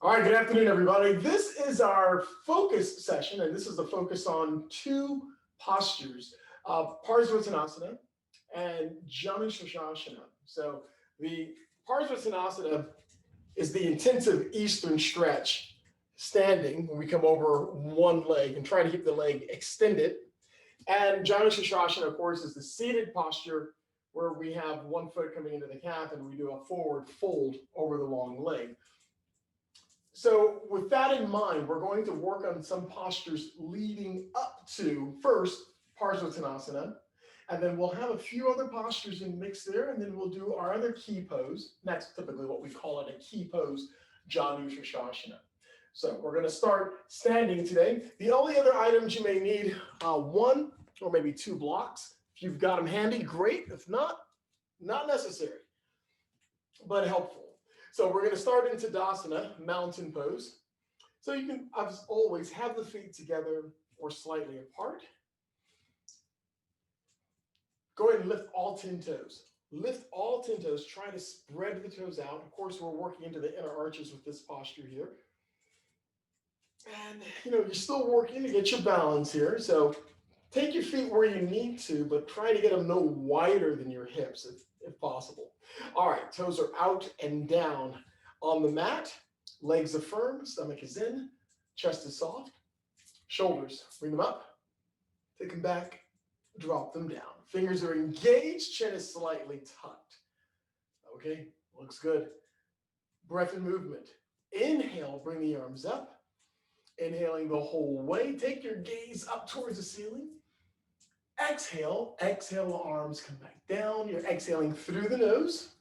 All right, good afternoon, everybody. This is our focus session, and this is the focus on two postures, Parsvotanasana and Janu Sirsasana. So the Parsvatanasana is the intensive Eastern stretch, standing when we come over one leg and try to keep the leg extended. And Janu Sirsasana, of course, is the seated posture where we have one foot coming into the calf and we do a forward fold over the long leg. So with that in mind, we're going to work on some postures leading up to first Parsvotanasana, and then we'll have a few other postures in mix there, and then we'll do our other key pose. And that's typically what we call it, a key pose, Janu Sirsasana. So we're going to start standing today. The only other items you may need, one or maybe two blocks. If you've got them handy, great. If not, not necessary, but helpful. So we're going to start into Tadasana, mountain pose. So you can, as always, have the feet together or slightly apart. Go ahead and lift all 10 toes. Lift all 10 toes. Try to spread the toes out. Of course, we're working into the inner arches with this posture here. And, you're still working to get your balance here. So take your feet where you need to, but try to get them no wider than your hips if possible. All right, toes are out and down on the mat. Legs are firm, stomach is in, chest is soft. Shoulders, bring them up, take them back, drop them down. Fingers are engaged, chin is slightly tucked. Okay, looks good. Breath and movement. Inhale, bring the arms up. Inhaling the whole way. Take your gaze up towards the ceiling. Exhale, exhale, the arms come back down. You're exhaling through the nose.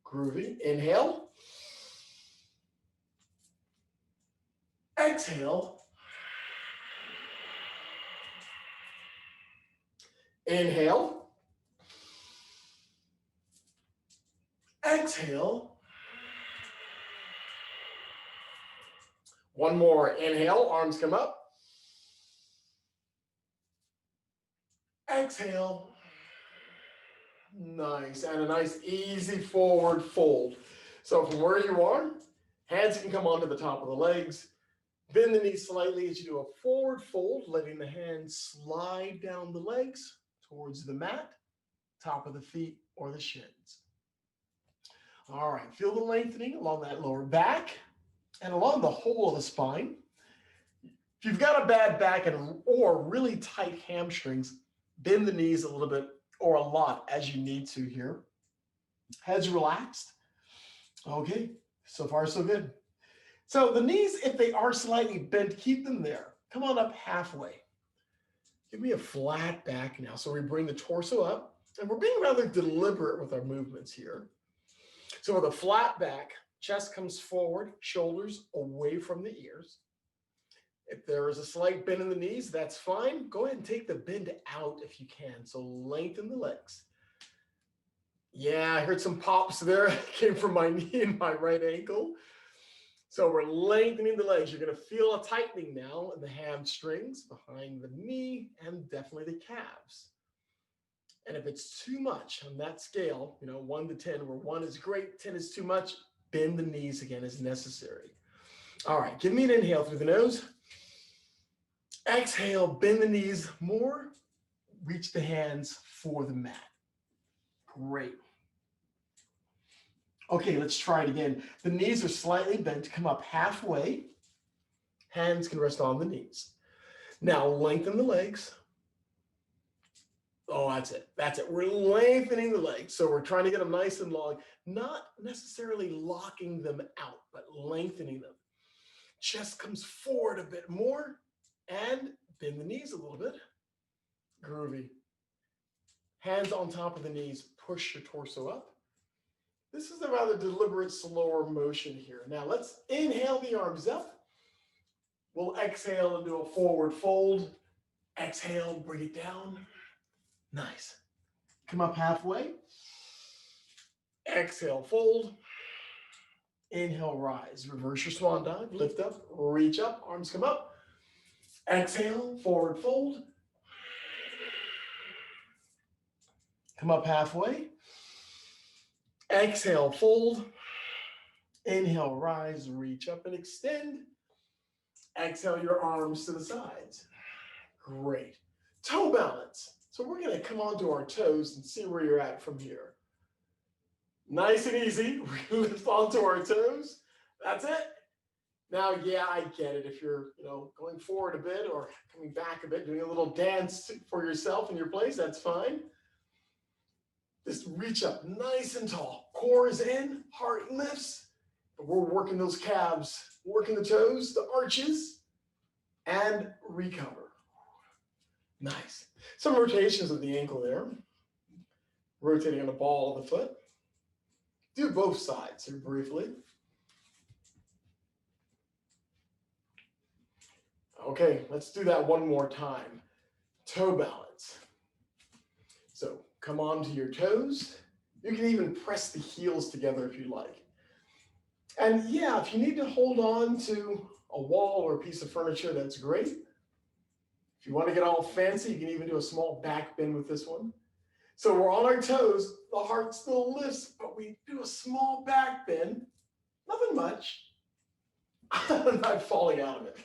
Groovy. Inhale. Exhale. Inhale. Exhale. One more. Inhale, arms come up. Exhale. Nice. And a nice easy forward fold. So from where you are, hands can come onto the top of the legs. Bend the knees slightly as you do a forward fold, letting the hands slide down the legs towards the mat, top of the feet or the shins. All right, feel the lengthening along that lower back and along the whole of the spine. If you've got a bad back or really tight hamstrings, bend the knees a little bit or a lot as you need to here. Heads relaxed. Okay, so far so good. So the knees, if they are slightly bent, keep them there. Come on up halfway. Give me a flat back now. So we bring the torso up, and we're being rather deliberate with our movements here. So with a flat back, chest comes forward, shoulders away from the ears. If there is a slight bend in the knees, that's fine. Go ahead and take the bend out if you can. So lengthen the legs. Yeah, I heard some pops there. It came from my knee and my right ankle. So we're lengthening the legs. You're going to feel a tightening now in the hamstrings, behind the knee, and definitely the calves. And if it's too much on that scale, 1 to 10, where 1 is great, 10 is too much, bend the knees again as necessary. All right, give me an inhale through the nose. Exhale, bend the knees more. Reach the hands for the mat. Great. Okay, let's try it again. The knees are slightly bent. Come up halfway. Hands can rest on the knees. Now lengthen the legs. Oh, that's it. That's it. We're lengthening the legs. So we're trying to get them nice and long, not necessarily locking them out, but lengthening them. Chest comes forward a bit more and bend the knees a little bit. Groovy. Hands on top of the knees, push your torso up. This is a rather deliberate, slower motion here. Now let's inhale the arms up. We'll exhale and do a forward fold. Exhale, bring it down. Nice. Come up halfway. Exhale, fold. Inhale, rise. Reverse your swan dive. Lift up, reach up, arms come up. Exhale, forward fold. Come up halfway. Exhale, fold. Inhale, rise, reach up and extend. Exhale your arms to the sides. Great. Toe balance. So we're going to come onto our toes and see where you're at from here. Nice and easy. We lift onto our toes. That's it. Now, yeah, I get it. If you're, going forward a bit or coming back a bit, doing a little dance for yourself in your place, that's fine. Just reach up nice and tall. Core is in, heart lifts. But we're working those calves, working the toes, the arches, and recover. Nice. Some rotations of the ankle there. Rotating on the ball of the foot. Do both sides here briefly. Okay, let's do that one more time. Toe balance. So come onto your toes. You can even press the heels together if you like. And yeah, if you need to hold on to a wall or a piece of furniture, that's great. If you want to get all fancy, you can even do a small back bend with this one. So we're on our toes, the heart still lifts, but we do a small back bend, nothing much. I'm not falling out of it.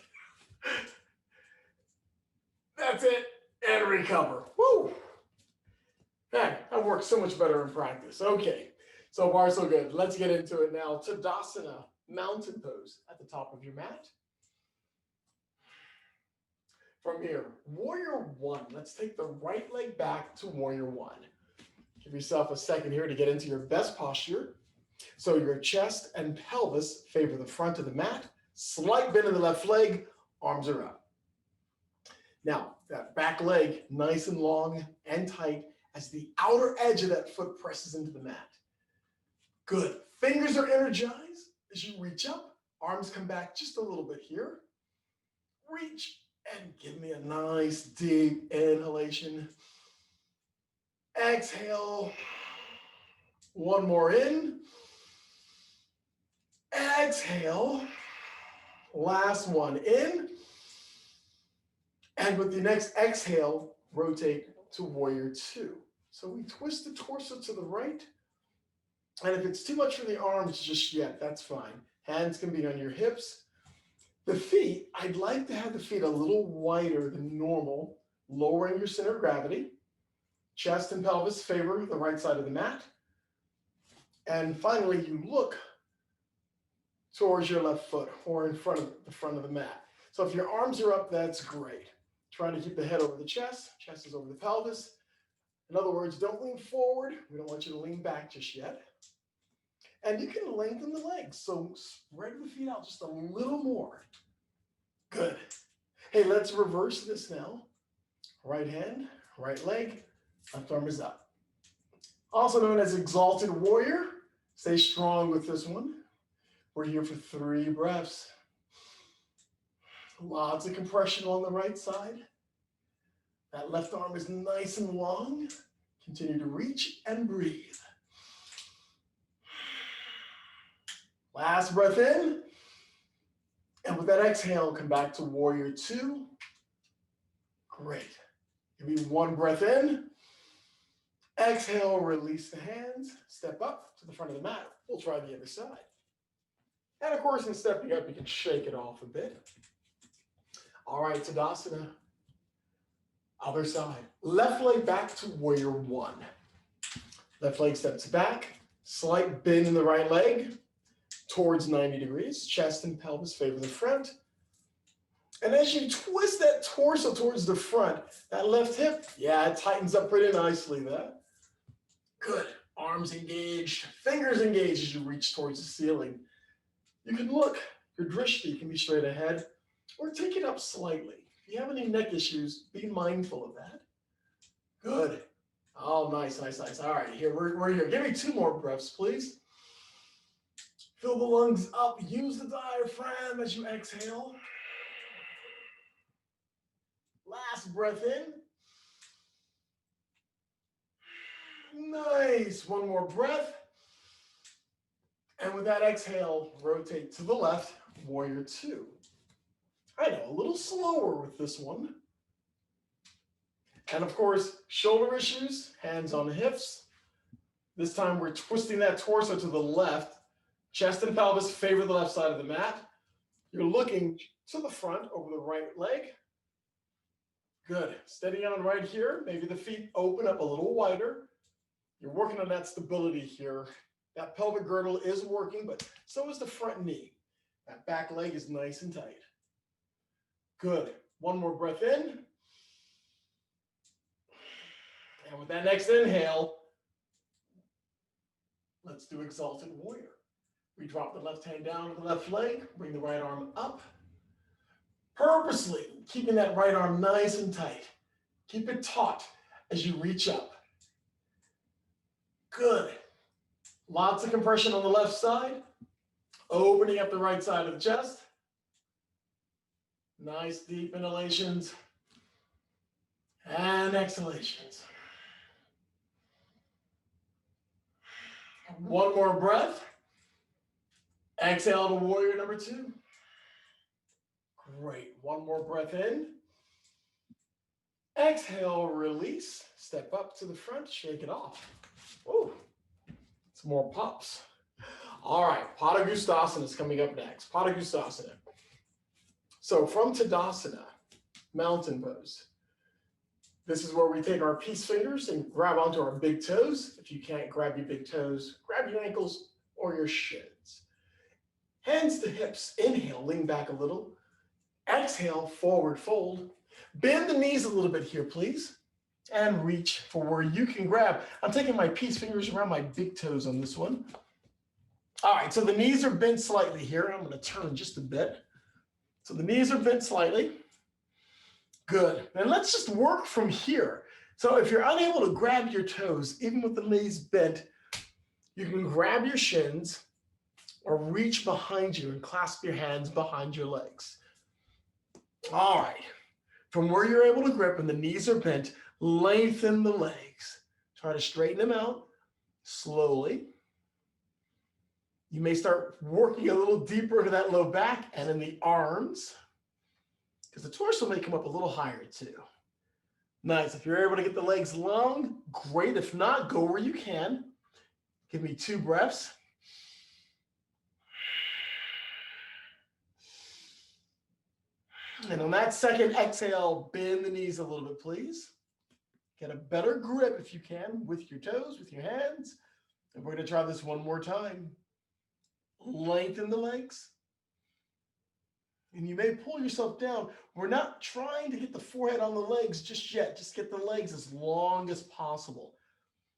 That's it, and recover. Woo! Man, that works so much better in practice. Okay, so far so good. Let's get into it now. Tadasana, mountain pose at the top of your mat. From here, warrior one. Let's take the right leg back to warrior one. Give yourself a second here to get into your best posture. So your chest and pelvis favor the front of the mat. Slight bend in the left leg, arms are up. Now, that back leg, nice and long and tight as the outer edge of that foot presses into the mat. Good. Fingers are energized as you reach up. Arms come back just a little bit here. Reach and give me a nice deep inhalation. Exhale. One more in. Exhale. Last one in. And with the next exhale, rotate to warrior two. So we twist the torso to the right. And if it's too much for the arms just yet, that's fine. Hands can be on your hips. The feet, I'd like to have the feet a little wider than normal, lowering your center of gravity. Chest and pelvis favor the right side of the mat. And finally, you look towards your left foot or in front of the front of the mat. So if your arms are up, that's great. Trying to keep the head over the chest is over the pelvis. In other words, don't lean forward. We don't want you to lean back just yet. And you can lengthen the legs. So spread the feet out just a little more. Good. Hey, let's reverse this now. Right hand, right leg, left arm is up. Also known as exalted warrior. Stay strong with this one. We're here for 3 breaths. Lots of compression on the right side. That left arm is nice and long. Continue to reach and breathe. Last breath in. And with that exhale, come back to warrior two. Great. Give me 1 breath in. Exhale, release the hands. Step up to the front of the mat. We'll try the other side. And of course, in stepping up, you can shake it off a bit. All right, Tadasana. Other side. Left leg back to warrior one. Left leg steps back. Slight bend in the right leg towards 90 degrees. Chest and pelvis favor the front. And as you twist that torso towards the front, that left hip, yeah, it tightens up pretty nicely there. Good. Arms engaged, fingers engaged as you reach towards the ceiling. You can look, your drishti can be straight ahead or take it up slightly. If you have any neck issues, be mindful of that. Good. Oh, nice, nice, nice. All right, here, we're here. Give me 2 more breaths, please. Fill the lungs up. Use the diaphragm as you exhale. Last breath in. Nice. 1 more breath. And with that exhale, rotate to the left, warrior two. I know, a little slower with this one. And of course, shoulder issues, hands on the hips. This time we're twisting that torso to the left. Chest and pelvis favor the left side of the mat. You're looking to the front over the right leg. Good. Steady on right here. Maybe the feet open up a little wider. You're working on that stability here. That pelvic girdle is working, but so is the front knee. That back leg is nice and tight. Good. One more breath in. And with that next inhale, let's do exalted warrior. We drop the left hand down to the left leg, bring the right arm up. Purposely keeping that right arm nice and tight. Keep it taut as you reach up. Good. Lots of compression on the left side. Opening up the right side of the chest. Nice deep inhalations and exhalations. One more breath. Exhale to warrior number 2. Great. One more breath in. Exhale, release. Step up to the front, shake it off. Ooh, some more pops. All right, Parsvatanasana is coming up next. Parsvatanasana. So from Tadasana, mountain pose. This is where we take our peace fingers and grab onto our big toes. If you can't grab your big toes, grab your ankles or your shins. Hands to hips. Inhale, lean back a little. Exhale, forward fold. Bend the knees a little bit here, please. And reach for where you can grab. I'm taking my peace fingers around my big toes on this one. All right, so the knees are bent slightly here. I'm going to turn just a bit. So the knees are bent slightly. Good. And let's just work from here. So if you're unable to grab your toes, even with the knees bent, you can grab your shins or reach behind you and clasp your hands behind your legs. All right. From where you're able to grip and the knees are bent, lengthen the legs. Try to straighten them out slowly. You may start working a little deeper into that low back and in the arms, because the torso may come up a little higher too. Nice. If you're able to get the legs long, great. If not, go where you can. Give me 2 breaths. And on that second exhale, bend the knees a little bit, please. Get a better grip if you can with your toes, with your hands. And we're going to try this one more time. Lengthen the legs. And you may pull yourself down. We're not trying to get the forehead on the legs just yet. Just get the legs as long as possible.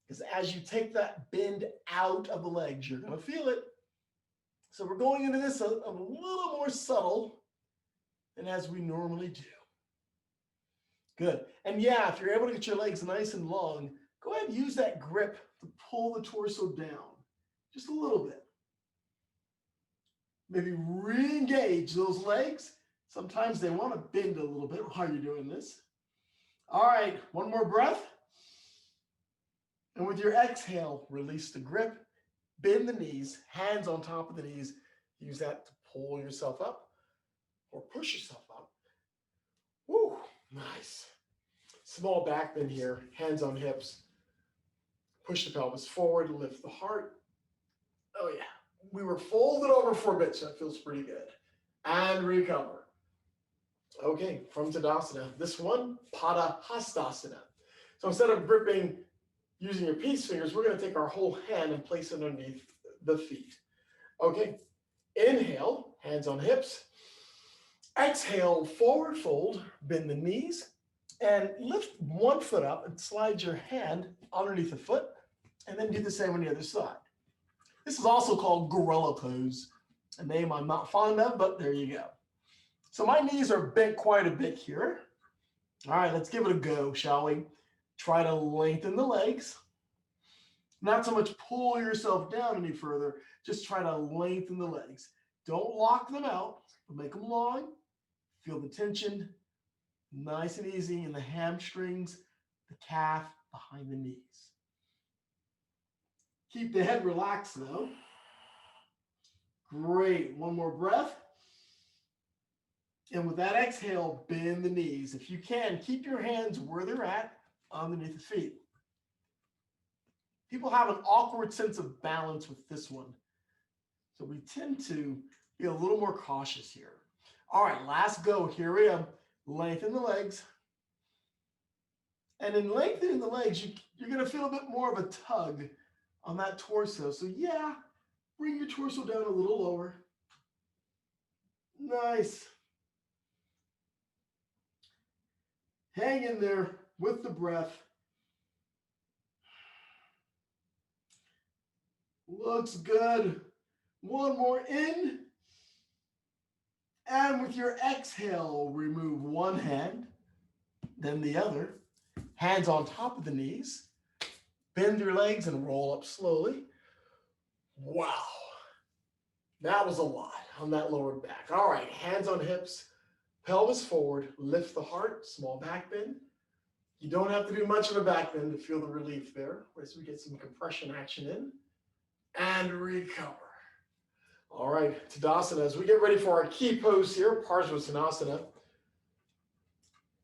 Because as you take that bend out of the legs, you're going to feel it. So we're going into this a little more subtle than as we normally do. Good. And yeah, if you're able to get your legs nice and long, go ahead and use that grip to pull the torso down just a little bit. Maybe re-engage those legs. Sometimes they want to bend a little bit while you're doing this. All right, one more breath. And with your exhale, release the grip, bend the knees, hands on top of the knees. Use that to pull yourself up or push yourself up. Woo, nice. Small back bend here, hands on hips. Push the pelvis forward, lift the heart. Oh yeah. We were folded over for a bit, so that feels pretty good. And recover. Okay, from Tadasana. This one, Parsvatanasana. So instead of gripping using your peace fingers, we're going to take our whole hand and place it underneath the feet. Okay, inhale, hands on hips. Exhale, forward fold, bend the knees, and lift one foot up and slide your hand underneath the foot, and then do the same on the other side. This is also called gorilla pose, a name I'm not fond of, but there you go. So my knees are bent quite a bit here. All right, let's give it a go, shall we? Try to lengthen the legs. Not so much pull yourself down any further, just try to lengthen the legs. Don't lock them out, but make them long. Feel the tension, nice and easy in the hamstrings, the calf, behind the knees. Keep the head relaxed though. Great, one more breath. And with that exhale, bend the knees. If you can, keep your hands where they're at underneath the feet. People have an awkward sense of balance with this one. So we tend to be a little more cautious here. All right, last go. Here we go. Lengthen the legs. And in lengthening the legs, you're going to feel a bit more of a tug on that torso. So yeah, bring your torso down a little lower. Nice. Hang in there with the breath. Looks good. One more in. And with your exhale, remove one hand, then the other. Hands on top of the knees. Bend your legs and roll up slowly. Wow. That was a lot on that lower back. All right, hands on hips, pelvis forward, lift the heart, small back bend. You don't have to do much of a back bend to feel the relief there. As we get some compression action in and recover. All right, Tadasana, as we get ready for our key pose here, Parsvotanasana.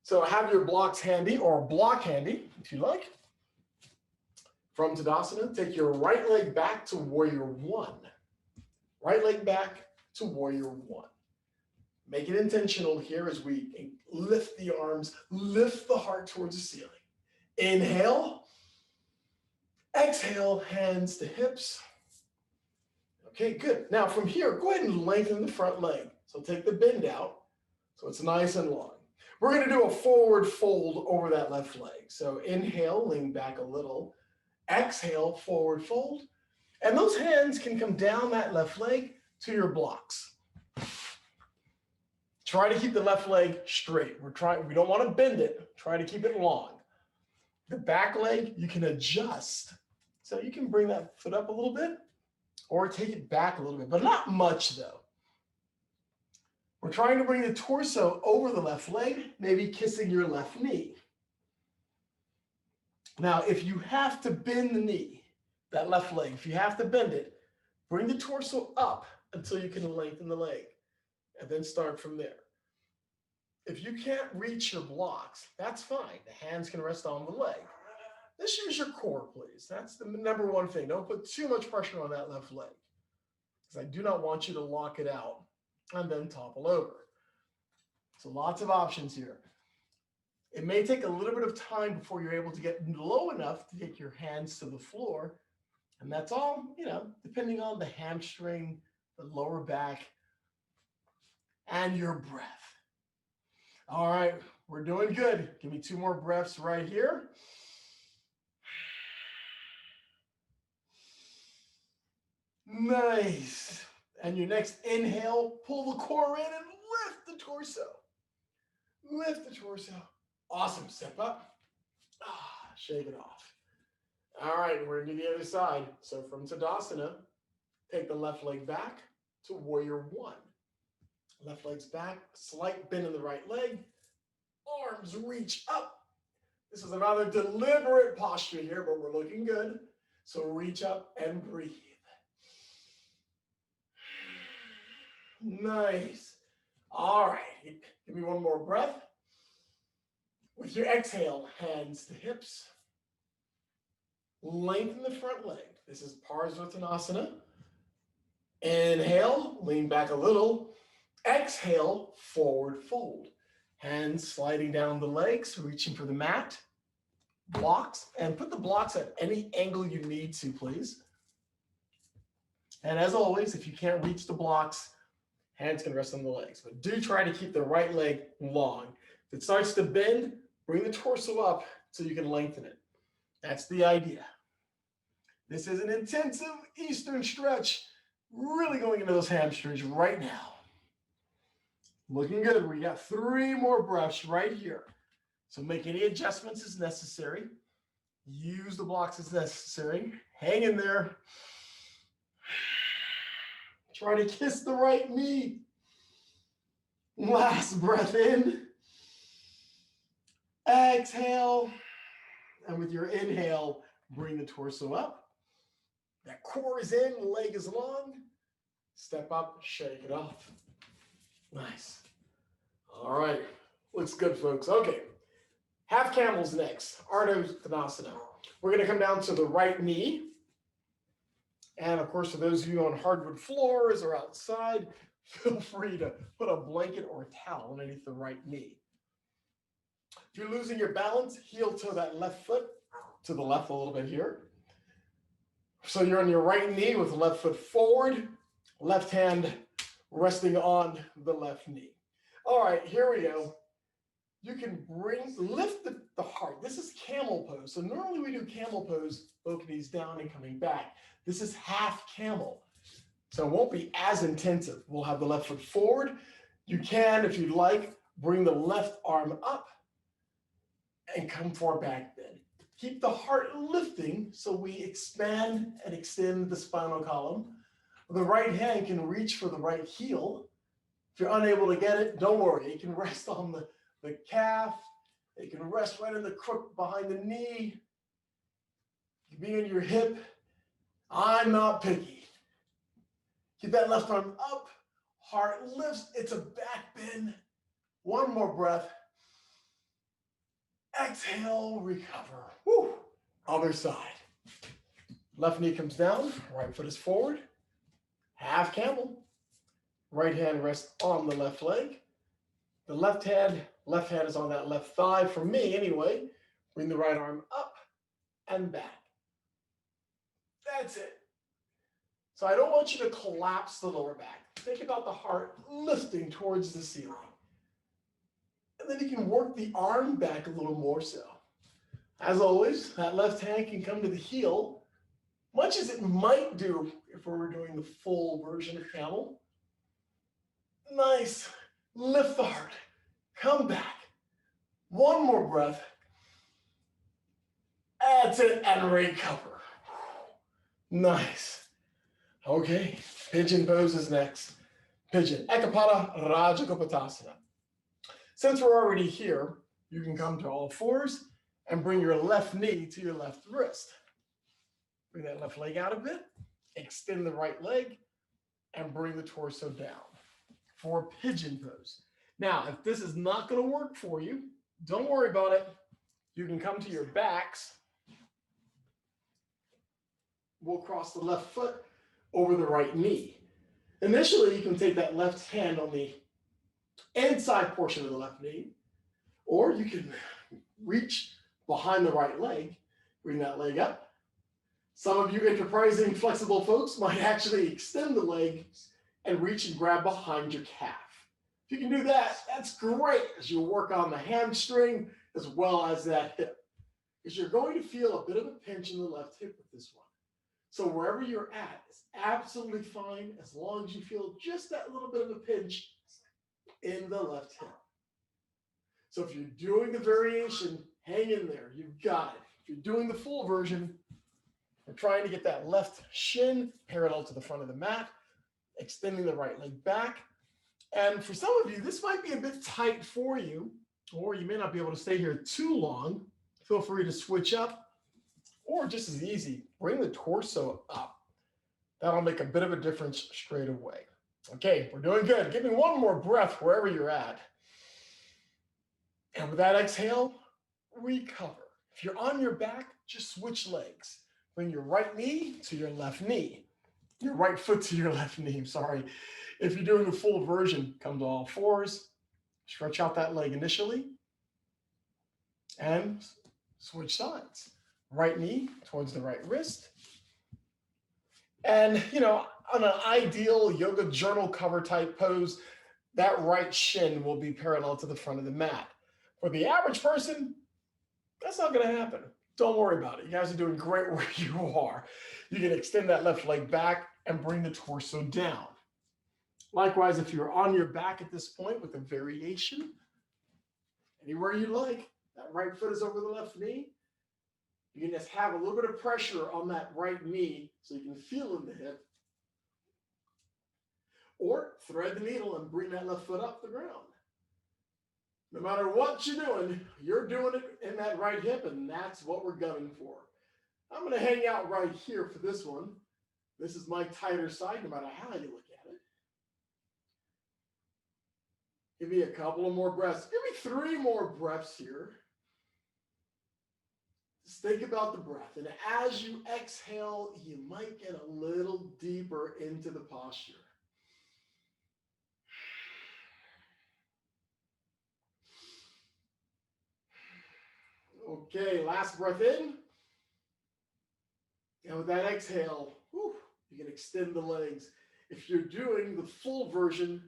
So have your blocks handy or a block handy, if you like. From Tadasana, take your right leg back to warrior one. Right leg back to warrior one. Make it intentional here as we lift the arms, lift the heart towards the ceiling. Inhale. Exhale, hands to hips. Okay, good. Now from here, go ahead and lengthen the front leg. So take the bend out so it's nice and long. We're going to do a forward fold over that left leg. So inhale, lean back a little. Exhale, forward fold. And those hands can come down that left leg to your blocks. Try to keep the left leg straight. We don't want to bend it. Try to keep it long. The back leg, you can adjust. So you can bring that foot up a little bit or take it back a little bit, but not much though. We're trying to bring the torso over the left leg, maybe kissing your left knee. Now, if you have to bend the knee, that left leg, if you have to bend it, bring the torso up until you can lengthen the leg and then start from there. If you can't reach your blocks, that's fine. The hands can rest on the leg. Just use your core, please. That's the number one thing. Don't put too much pressure on that left leg because I do not want you to lock it out and then topple over. So lots of options here. It may take a little bit of time before you're able to get low enough to get your hands to the floor. And that's all, depending on the hamstring, the lower back, and your breath. All right, we're doing good. Give me 2 more breaths right here. Nice. And your next inhale, pull the core in and lift the torso. Lift the torso. Awesome. Step up. Shake it off. All right, we're going to the other side. So from Tadasana, take the left leg back to warrior one. Left leg's back, slight bend in the right leg. Arms reach up. This is a rather deliberate posture here, but we're looking good. So reach up and breathe. Nice. All right, give me one more breath. With your exhale, hands to hips. Lengthen the front leg. This is Parsvatanasana. Inhale, lean back a little. Exhale, forward fold. Hands sliding down the legs, reaching for the mat. Blocks, and put the blocks at any angle you need to, please. And as always, if you can't reach the blocks, hands can rest on the legs. But do try to keep the right leg long. If it starts to bend, bring the torso up so you can lengthen it. That's the idea. This is an intensive Eastern stretch, really going into those hamstrings right now. Looking good. We got 3 more breaths right here. So make any adjustments as necessary. Use the blocks as necessary. Hang in there. Try to kiss the right knee. Last breath in. Exhale. And with your inhale, bring the torso up. That core is in, the leg is long. Step up, shake it off. Nice. All right. Looks good, folks. Okay. Half camels next. Parsvatanasana. We're going to come down to the right knee. And of course, for those of you on hardwood floors or outside, feel free to put a blanket or a towel underneath the right knee. If you're losing your balance, heel toe that left foot to the left a little bit here. So you're on your right knee with the left foot forward, left hand resting on the left knee. All right, here we go. You can lift the heart. This is camel pose. So normally we do camel pose, both knees down and coming back. This is half camel. So it won't be as intensive. We'll have the left foot forward. You can, if you'd like, bring the left arm up and come for a back bend. Keep the heart lifting so we expand and extend the spinal column. The right hand can reach for the right heel. If you're unable to get it, don't worry. You can rest on the calf. You can rest right in the crook behind the knee. You can be in your hip. I'm not picky. Keep that left arm up. Heart lifts. It's a back bend. One more breath. Exhale, recover. Woo. Other side. Left knee comes down. Right foot is forward. Half camel. Right hand rests on the left leg. The left hand is on that left thigh for me anyway. Bring the right arm up and back. That's it. So I don't want you to collapse the lower back. Think about the heart lifting towards the ceiling. And then you can work the arm back a little more so. As always, that left hand can come to the heel, much as it might do if we were doing the full version of camel. Nice. Lift the heart. Come back. One more breath. That's it, and recover. Nice. Okay, pigeon pose is next. Pigeon, Ekapada Rajagopatasana. Since we're already here, you can come to all fours and bring your left knee to your left wrist. Bring that left leg out a bit, extend the right leg, and bring the torso down for pigeon pose. Now, if this is not going to work for you, don't worry about it. You can come to your backs. We'll cross the left foot over the right knee. Initially, you can take that left hand on the inside portion of the left knee, or you can reach behind the right leg, bring that leg up. Some of you enterprising, flexible folks might actually extend the legs and reach and grab behind your calf. If you can do that, that's great as you work on the hamstring as well as that hip, because you're going to feel a bit of a pinch in the left hip with this one. So wherever you're at is absolutely fine as long as you feel just that little bit of a pinch in the left hip. So if you're doing the variation, hang in there. You've got it. If you're doing the full version, we're trying to get that left shin parallel to the front of the mat, extending the right leg back. And for some of you, this might be a bit tight for you, or you may not be able to stay here too long. Feel free to switch up, or just as easy, bring the torso up. That'll make a bit of a difference straight away. Okay, we're doing good. Give me one more breath wherever you're at. And with that exhale, recover. If you're on your back, just switch legs. Bring your right knee to your left knee. Your right foot to your left knee, sorry. If you're doing the full version, come to all fours. Stretch out that leg initially. And switch sides. Right knee towards the right wrist. And, on an ideal yoga journal cover type pose, that right shin will be parallel to the front of the mat. For the average person, that's not going to happen. Don't worry about it. You guys are doing great where you are. You can extend that left leg back and bring the torso down. Likewise, if you're on your back at this point with a variation, anywhere you like, that right foot is over the left knee. You can just have a little bit of pressure on that right knee so you can feel in the hip. Or thread the needle and bring that left foot up the ground. No matter what you're doing it in that right hip, and that's what we're gunning for. I'm going to hang out right here for this one. This is my tighter side, no matter how you look at it. Give me a couple of more breaths. Give me 3 more breaths here. think about the breath. And as you exhale, you might get a little deeper into the posture. Okay, last breath in. And with that exhale, whew, you can extend the legs. If you're doing the full version,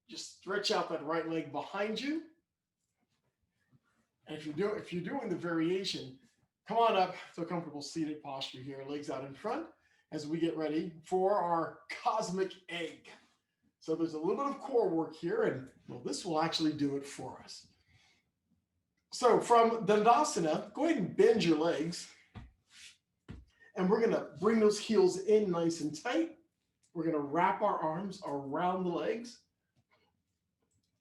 just stretch out that right leg behind you. And if you're doing the variation, come on up to a comfortable seated posture here, legs out in front, as we get ready for our cosmic egg. So there's a little bit of core work here, and well, this will actually do it for us. So from Dandasana, go ahead and bend your legs. And we're gonna bring those heels in nice and tight. We're gonna wrap our arms around the legs.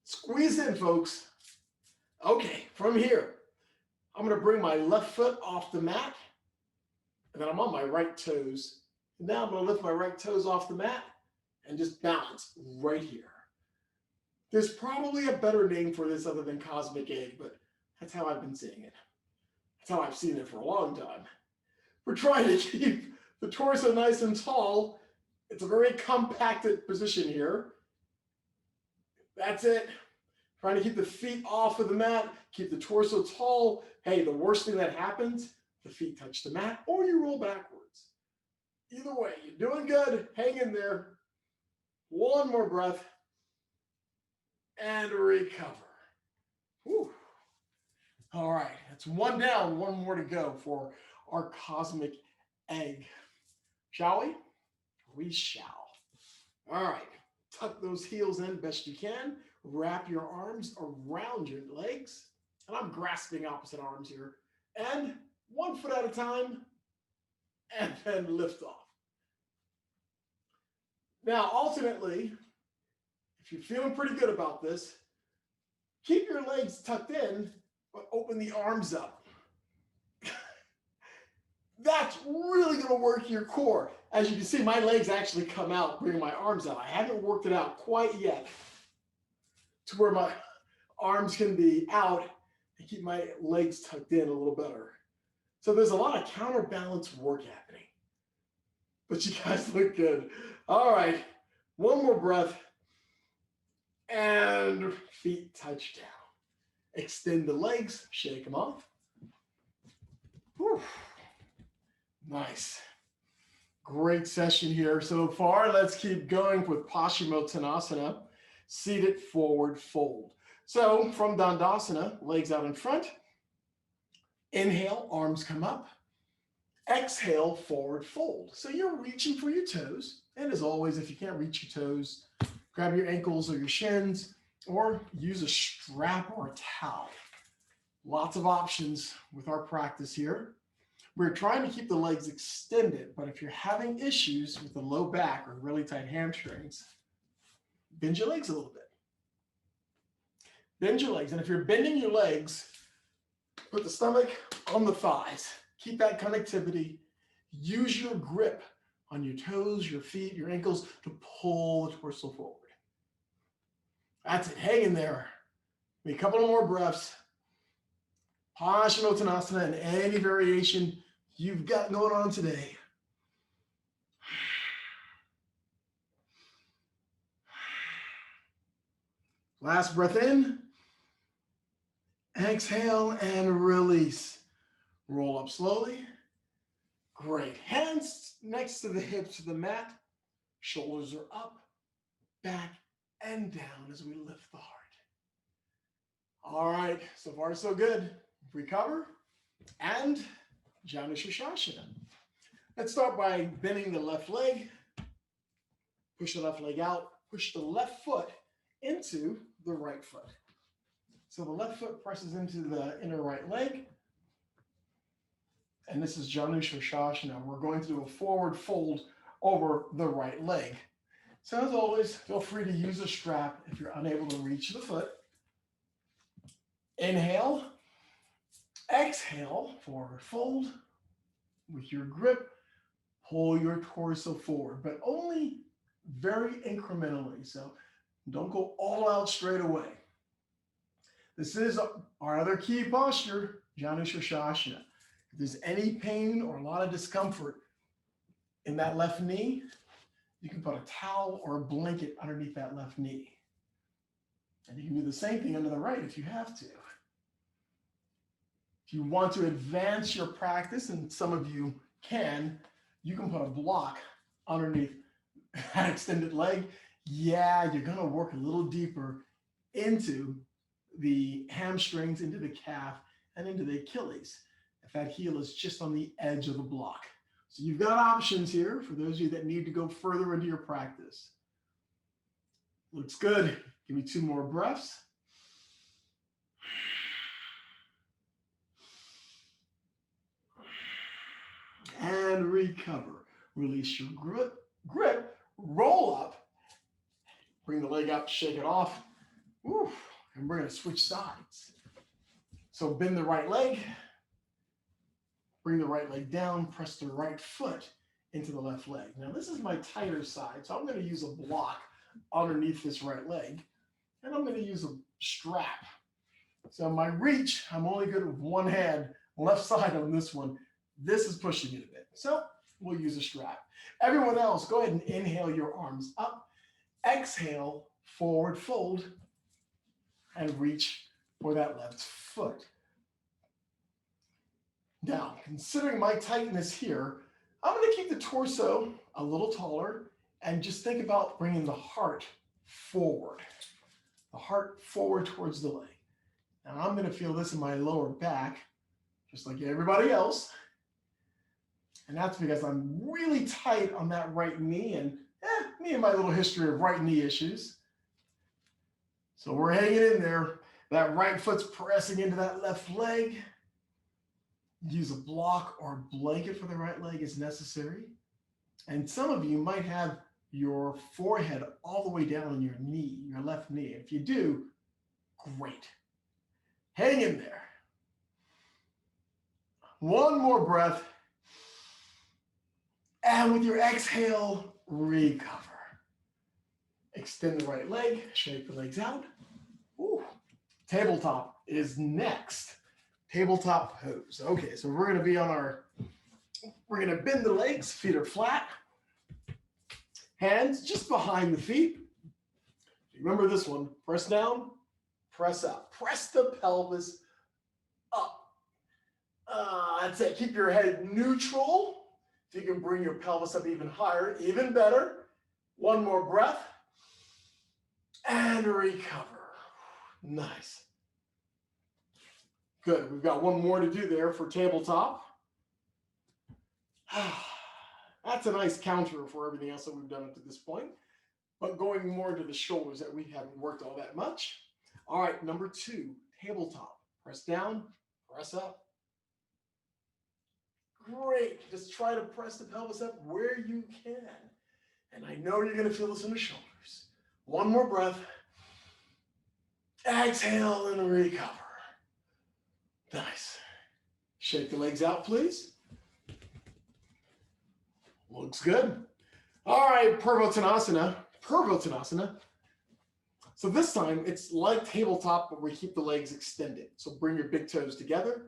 Squeeze in, folks. Okay, from here, I'm gonna bring my left foot off the mat, and then I'm on my right toes. And now I'm gonna lift my right toes off the mat and just balance right here. There's probably a better name for this other than cosmic egg, but that's how I've been seeing it. That's how I've seen it for a long time. We're trying to keep the torso nice and tall. It's a very compacted position here. That's it. Trying to keep the feet off of the mat, keep the torso tall. Hey, the worst thing that happens, the feet touch the mat or you roll backwards. Either way, you're doing good. Hang in there. One more breath and recover. Whew. All right, that's one down, one more to go for our cosmic egg. Shall we? We shall. All right, tuck those heels in best you can. Wrap your arms around your legs. And I'm grasping opposite arms here. And one foot at a time. And then lift off. Now, alternately, if you're feeling pretty good about this, keep your legs tucked in, but open the arms up. That's really going to work your core. As you can see, my legs actually come out, bringing my arms out. I haven't worked it out quite yet to where my arms can be out and keep my legs tucked in a little better. So there's a lot of counterbalance work happening. But you guys look good. All right, one more breath. And feet touch down. Extend the legs, shake them off. Whew. Nice. Great session here so far. Let's keep going with Parsvotanasana, seated forward fold. So from Dandasana, legs out in front. Inhale, arms come up. Exhale, forward fold. So you're reaching for your toes. And as always, if you can't reach your toes, grab your ankles or your shins, or use a strap or a towel. Lots of options with our practice here. We're trying to keep the legs extended, but if you're having issues with the low back or really tight hamstrings, bend your legs a little bit. Bend your legs, and if you're bending your legs, put the stomach on the thighs. Keep that connectivity. Use your grip on your toes, your feet, your ankles to pull the torso forward. That's it. Hang in there. A couple more breaths. Parsvatanasana and any variation you've got going on today. Last breath in. Exhale and release. Roll up slowly. Great. Hands next to the hips of the mat. Shoulders are up, back, and down as we lift the heart. All right, so far so good. Recover and Janu Sirsasana. Let's start by bending the left leg. Push the left leg out. Push the left foot into the right foot. So the left foot presses into the inner right leg. And this is Janu Sirsasana. We're going to do a forward fold over the right leg. So as always, feel free to use a strap if you're unable to reach the foot. Inhale. Exhale, forward fold. With your grip, pull your torso forward, but only very incrementally. So don't go all out straight away. This is our other key posture, Janu Sirsasana. If there's any pain or a lot of discomfort in that left knee, you can put a towel or a blanket underneath that left knee. And you can do the same thing under the right if you have to. If you want to advance your practice, and some of you can put a block underneath that extended leg. Yeah, you're gonna work a little deeper into the hamstrings, into the calf, and into the Achilles, if that heel is just on the edge of the block. So you've got options here for those of you that need to go further into your practice. Looks good. Give me 2 more breaths. And recover. Release your grip, roll up, bring the leg up, shake it off. Woo. And we're going to switch sides. So bend the right leg, bring the right leg down, press the right foot into the left leg. Now this is my tighter side, so I'm going to use a block underneath this right leg, and I'm going to use a strap. So my reach, I'm only good with one hand, left side on this one. This is pushing it a bit, so we'll use a strap. Everyone else, go ahead and inhale your arms up, exhale, forward fold, and reach for that left foot. Now, considering my tightness here, I'm going to keep the torso a little taller and just think about bringing the heart forward towards the leg. Now, I'm going to feel this in my lower back, just like everybody else. And that's because I'm really tight on that right knee, and me and my little history of right knee issues. So we're hanging in there. That right foot's pressing into that left leg. Use a block or a blanket for the right leg as necessary. And some of you might have your forehead all the way down on your knee, your left knee. If you do, great. Hang in there. One more breath. And with your exhale, recover. Extend the right leg, shake the legs out. Ooh. Tabletop is next. Tabletop pose. Okay, so we're going to be on we're going to bend the legs, feet are flat. Hands just behind the feet. Remember this one, press down, press up. Press the pelvis up. That's it, keep your head neutral. If you can bring your pelvis up even higher, even better. One more breath. And recover. Nice. Good. We've got one more to do there for tabletop. That's a nice counter for everything else that we've done up to this point. But going more to the shoulders that we haven't worked all that much. All right, number 2, tabletop. Press down, press up. Great. Just try to press the pelvis up where you can. And I know you're going to feel this in the shoulders. One more breath. Exhale and recover. Nice. Shake the legs out, please. Looks good. All right, Parsvotanasana. So this time it's like tabletop, but we keep the legs extended. So bring your big toes together,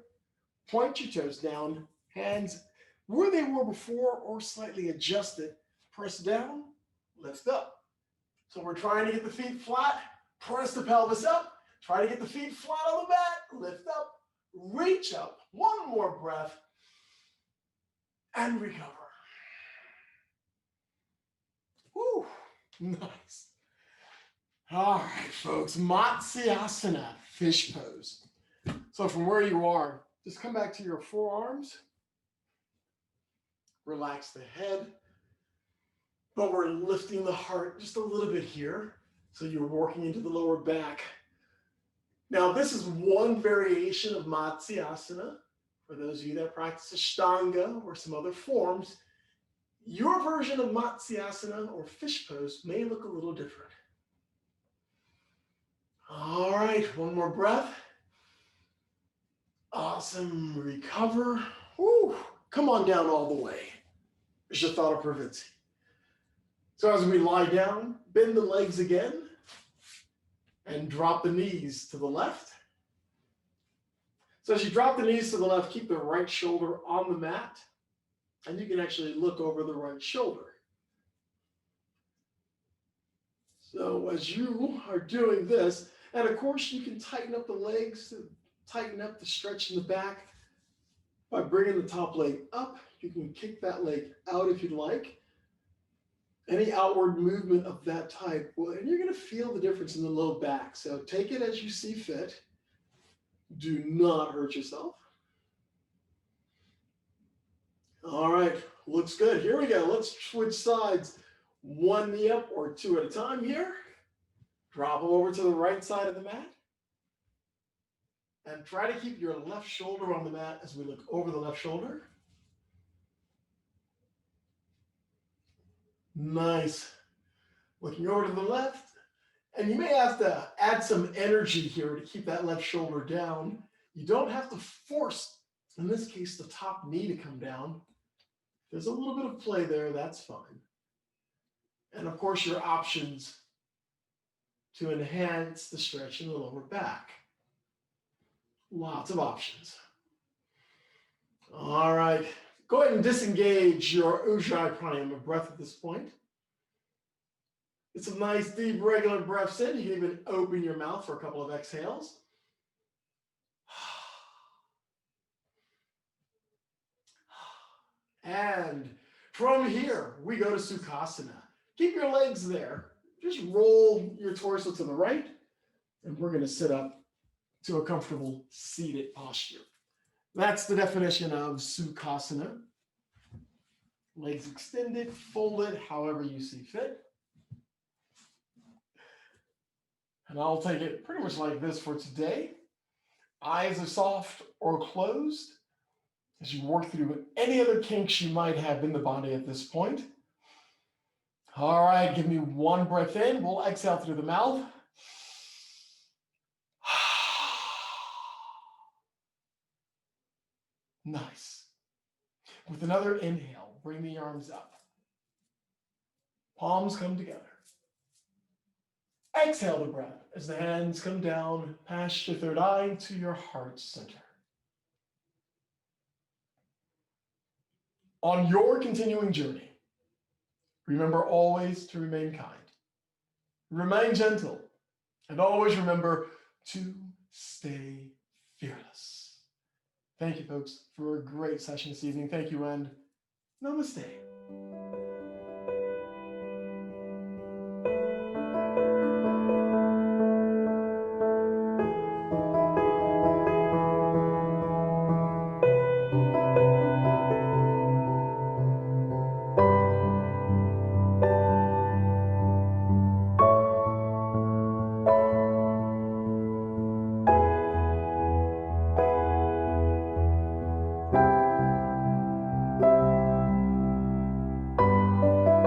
point your toes down, hands where they were before or slightly adjusted. Press down, lift up. So we're trying to get the feet flat, press the pelvis up, try to get the feet flat on the mat, lift up, reach up. One more breath and recover. Woo, nice. All right, folks, Matsuyasana, fish pose. So from where you are, just come back to your forearms. Relax the head. But we're lifting the heart just a little bit here. So you're working into the lower back. Now, this is one variation of Matsuyasana. For those of you that practice Ashtanga or some other forms, your version of Matsuyasana or fish pose may look a little different. All right, one more breath. Awesome, recover. Woo. Come on down all the way. Shatha Pravritsi. So as we lie down, bend the legs again and drop the knees to the left. So as you drop the knees to the left, keep the right shoulder on the mat, and you can actually look over the right shoulder. So as you are doing this, and of course you can tighten up the legs, tighten up the stretch in the back by bringing the top leg up. You can kick that leg out if you'd like. Any outward movement of that type, and you're going to feel the difference in the low back. So take it as you see fit. Do not hurt yourself. All right, looks good. Here we go. Let's switch sides. One knee up or two at a time here. Drop them over to the right side of the mat. And try to keep your left shoulder on the mat as we look over the left shoulder. Nice. Looking over to the left. And you may have to add some energy here to keep that left shoulder down. You don't have to force, in this case, the top knee to come down. There's a little bit of play there, that's fine. And of course, your options to enhance the stretch in the lower back. Lots of options. All right, go ahead and disengage your Ujjayi Pranayama breath at this point. Get some nice deep regular breaths in. You can even open your mouth for a couple of exhales. And from here, we go to Sukhasana. Keep your legs there. Just roll your torso to the right, and we're going to sit up to a comfortable seated posture. That's the definition of Sukhasana. Legs extended, folded, however you see fit. And I'll take it pretty much like this for today. Eyes are soft or closed as you work through any other kinks you might have in the body at this point. All right, give me one breath in. We'll exhale through the mouth. Nice. With another inhale, bring the arms up. Palms come together. Exhale the breath as the hands come down past your third eye to your heart center. On your continuing journey, remember always to remain kind, remain gentle, and always remember to stay fearless. Thank you, folks, for a great session this evening. Thank you, and namaste.